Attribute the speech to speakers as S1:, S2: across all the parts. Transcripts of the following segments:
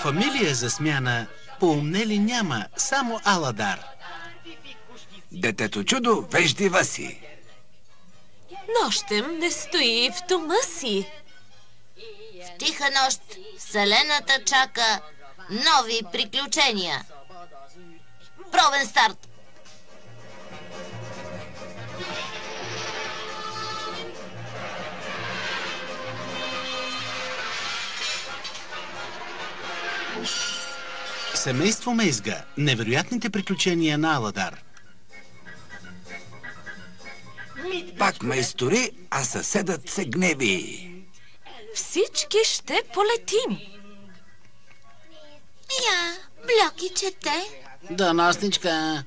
S1: Фамилия за смяна поумнели няма, само Аладар.
S2: Детето чудо веждива си.
S3: Нощем не стои в дома си.
S4: В тиха нощ Вселената чака нови приключения. Пробен старт!
S1: Семейство Мейзга. Невероятните приключения на Аладар.
S2: Пак майстори, а съседът се гневи.
S3: Всички ще полетим.
S4: Я, Блоки чете.
S1: Доносничка.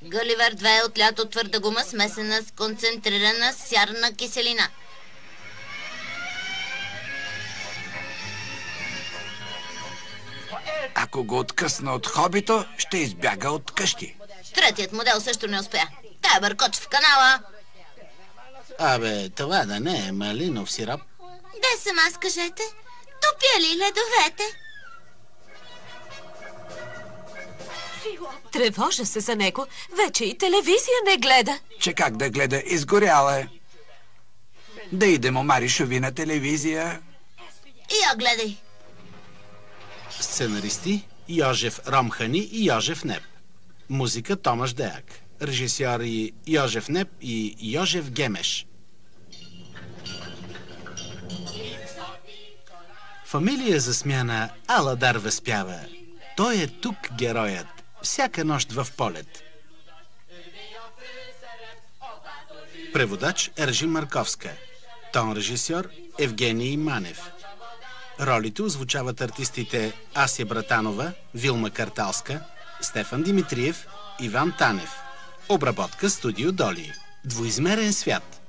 S4: Гъливер 2 от лято твърда гума, смесена с концентрирана сярна киселина.
S2: Ако го откъсна от хобито, ще избяга от къщи.
S4: Третият модел също не успя. Тая бъркоч в канала.
S1: Абе, това да не е малинов сироп.
S4: Де съм аз, кажете? Топя ли ледовете?
S3: Тревожа се за него. Вече и телевизия не гледа.
S2: Че как да гледа, изгоряла е. Да идем омаришови на телевизия.
S4: И я гледай.
S1: Сценаристи Йожеф Ромхани и Йожеф Неп. Музика Томаш Деяк. Режисьори Йожеф Неп и Йожеф Гемеш. Фамилия за смяна Аладар възпява. Той е тук героят. Всяка нощ в полет. Преводач Ержи Марковска. Тон режисьор Евгений Манев. Ролите озвучават артистите Ася Братанова, Вилма Карталска, Стефан Димитриев, Иван Танев. Обработка студио Доли. Двоизмерен свят.